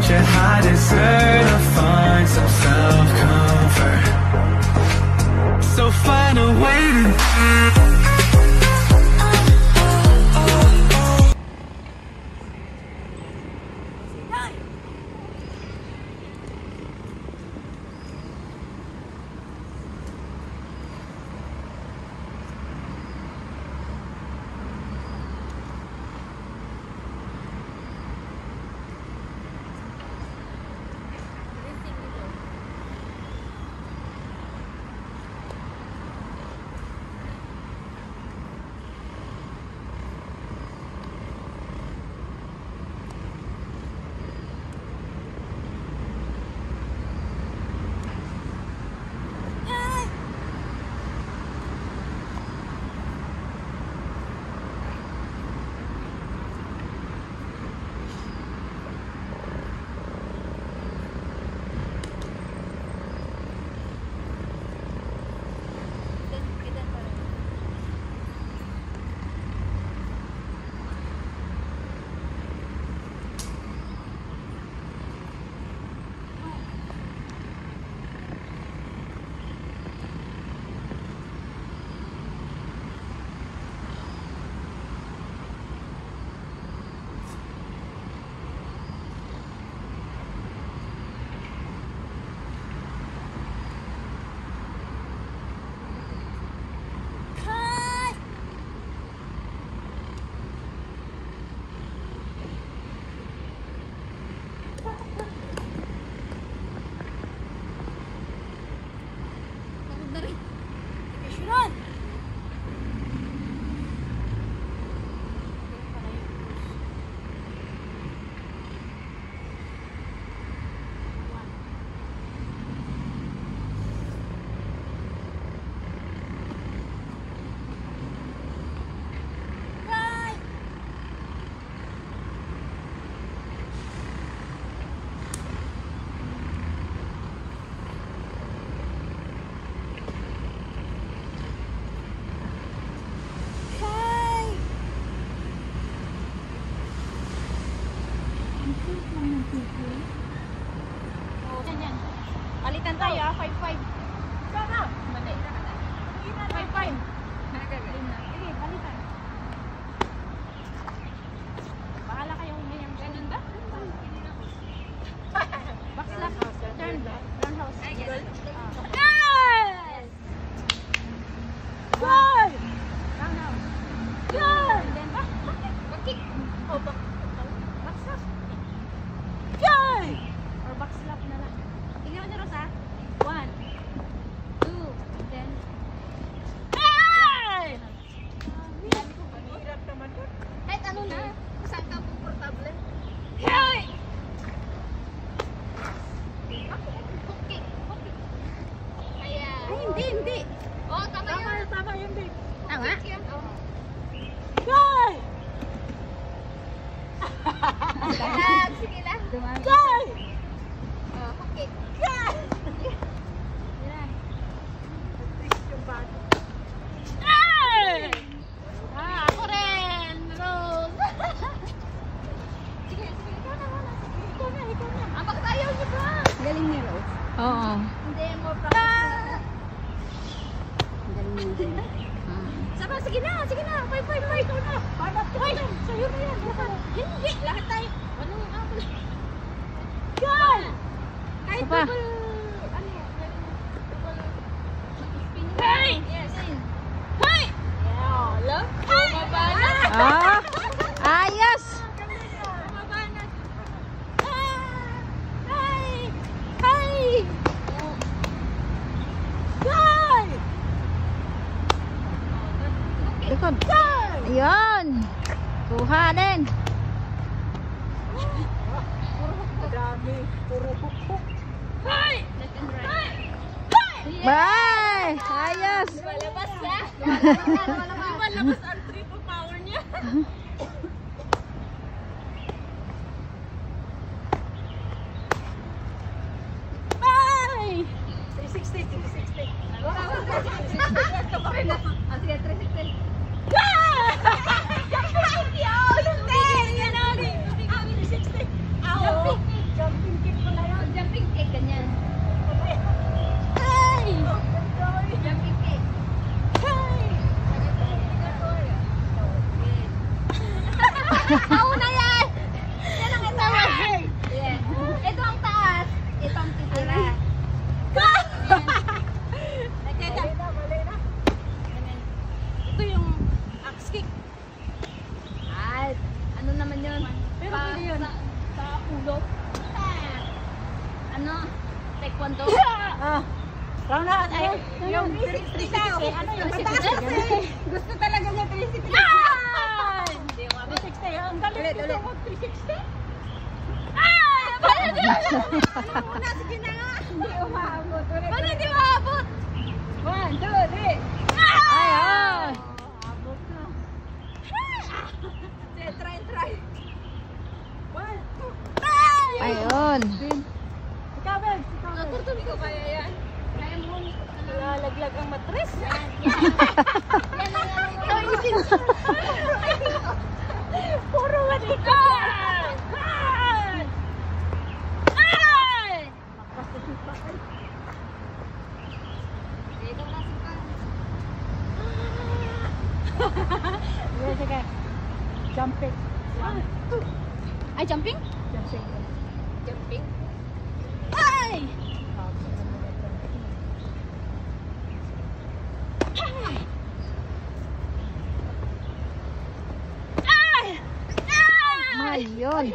yet I deserve to find some self-comfort. So find a way to palitan tayo, 5-5. Sana. Mali. 5-5. Sige, palitan. Bahala kayong umayang. Ganun ba? Backslap. Turn. Roundhouse. Yes! Goal! Roundhouse. Goal! Then back. Back-kick. Oh, backslap. Goal! Or backslap na lang. Tingnan niyo, Rosa. 1, 2, then... Ay! Mahirap naman yun. Kahit ano na. Saan ka komportable? Hey! Hook-kick. Hook-kick. Kaya... Ay, hindi. Oh, tama yun. Tama yun, babe. Tama? Goal! Sige lang. Goal! Okay. Goal! Yan. Yung bago. Ay! Ako rin! Rose! Sige. Ikaw na. Abang tayo niyo ba? Galing niya, Rose. Oo. Hindi, more practice. Galing niya. Saka, sige na. 5-5. Ito na. Hoy, sa'yo na yan. Hindi, lahat tayo. Ano yung apple? Goal! Kahit Apa? double, double spinning. Hey! Yes. Hey! Yeah, love. Bumabanat. Ayos! Bumabanat. Hey! Goal! Likod. Goal! Ayun! Kuha din. Madami. Puro hook. Hey! Left and right. Hey! Bye! Ayos! Lumalabas na. Lumalabas ang triple power niya. Bye! 360. Sige, 360. Jumping! Pundot. Ano? Taekwondo? Round na, ay, yung 360. Ano yung pataas eh? Gusto talaga niya 360. Ay! 360. Ang galing dito mo 360. Ay! Paano di maabot? Una, sige na nga. Hindi umaabot. Paano di maabot? 1, 2, 3. Ayun. Abot na. Sige, try. 1, 2. Ayun. Ikaw, Bebs. Naturtun ko kaya yan. Kaya mo. Lalaglag ang matres. Yan ang Puro matikot. Ay! Dito na si Pang. Sige. Jumping. 1, 2. Ay, jumping? Jumping. Jumping. Ay! Ay! Ay! Ayun.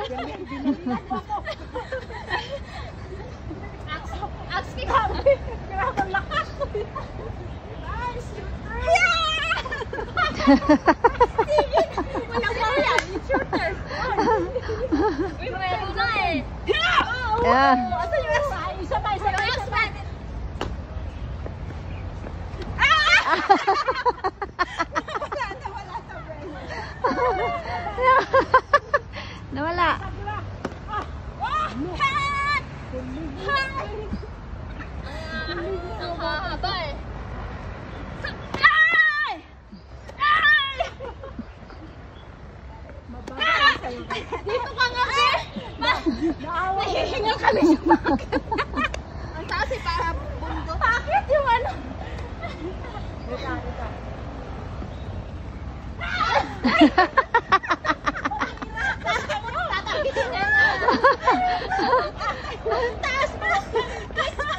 Axe kick. Grabe ang lakas. Nice. Walang pa yan. It's your turn. Uy, meron na eh. Yeah. Asa yung isa? Isa pa. Yung axe man. Wala sa brain. Nawala. Ang haba eh. Ay! Ay! Dito ka nga eh! Nahihinga kami sa bakit. Ang taas eh, para bundo. Bakit yung ano? Tatagitin niya na. Ang taas mo.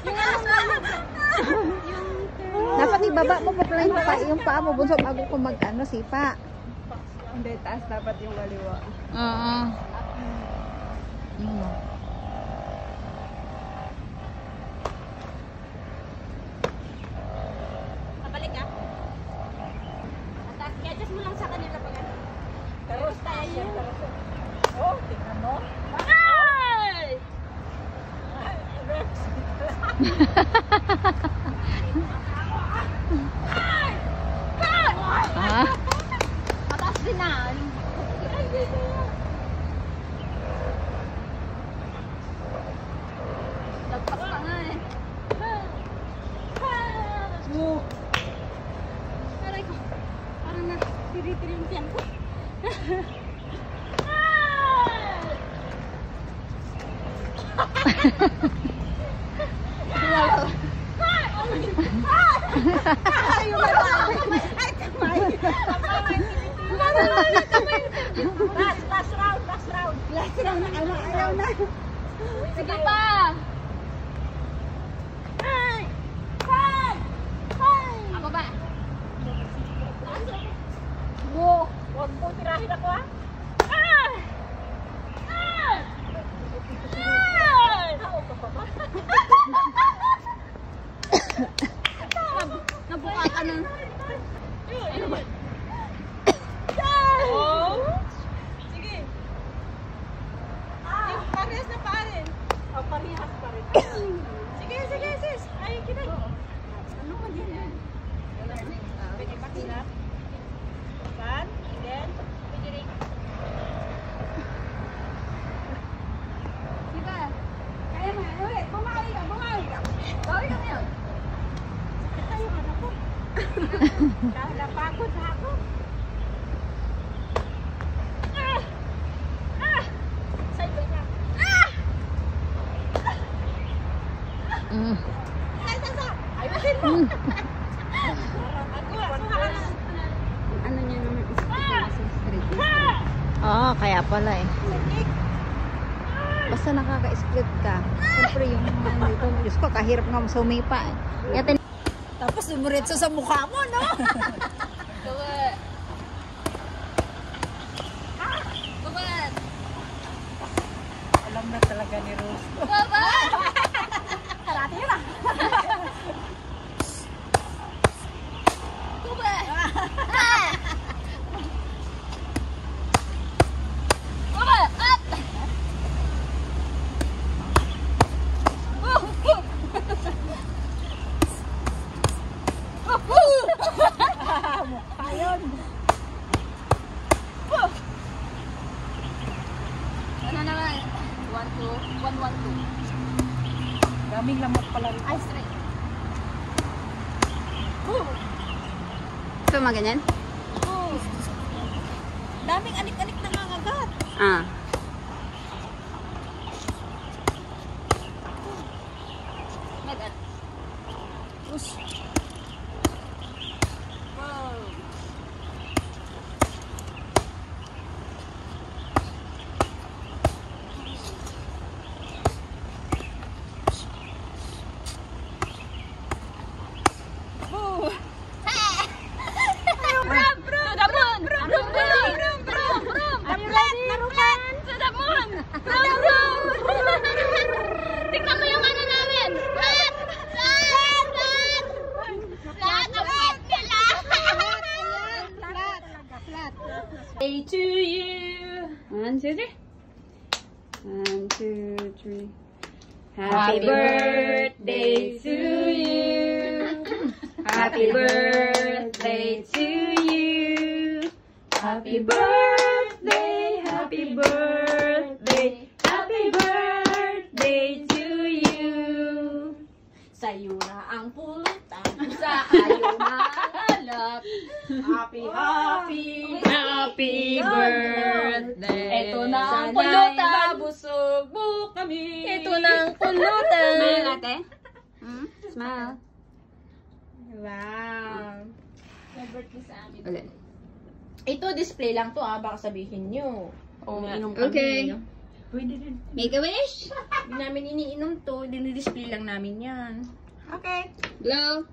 Yung ano Dapat ibaba mo pa pala yung paa mo bunso bago ko mag-ano sipa. Hindi, taas dapat yung kaliwa. Oo. Pabalik ka. At i-adjust mo lang sa kanila pag ano. Terus tayo. Oh, tingnan mo. Ay! Ah. Mataas din na. Lagpas pa nga eh. Aray ko. Parang na tiri-tiri yung tiyan ko. Last round na. Ayaw na. Sige pa! Ay! Ay! Ay! Ako ba? Huwag mo tirahin ako ha. Ay! Ay! Ay! Nabuka ka na. Ano ba? Oh. Sige. Yung parehas na pa rin. Oh, parehas pa rin. Sige, sis. Ay, kita. Ano man yan? Pwede pa sila. Pan, and then. Diba? Kaya mo, ulit. Bumali ka. Bawi ka ngayon. Sakit tayo, anak ko. Napagod na ako. Side niya. Ayusin mo. Ano niya naman Oo, kaya pala eh. Basta nakaka-split ka. Siyempre yung ano dito, Diyos ko, kahirap nga sumipa eh. Kaya tapos sumuritso sa mukha mo, no? Bawat. Bawat. Alam na talaga ni Rose. Baba! Karate yun ah. Kuba! Kuba! At! Ayun. Ano naman? 1-2. 1-1-2. Daming lamok pala rin. Ay, straight. So, mga ganyan? Daming anik-anik na nangagat. Ah. Megat. Rose. Are you ready? To the moon! Tingnan mo yung ano namin! Flat! Day to you! 1, 2, 3. 1, 2, 3. Happy birthday to you. Happy birthday to you. Happy birthday, happy birthday, happy birthday to you. Sa'yo na ang pulutan, sa ayaw mahalap. Happy birthday. Ito na ang pulutan. Babusog mo kami. Ito na ang pulutan. Smile, ate. Smile. Wow. May birthday sa amin. Ulit. Ito, display lang to baka sabihin nyo. Inom Okay. kami. Pwede din. Make a wish. Hindi namin iniinom to, dinidisplay lang namin yan. Okay. Blow.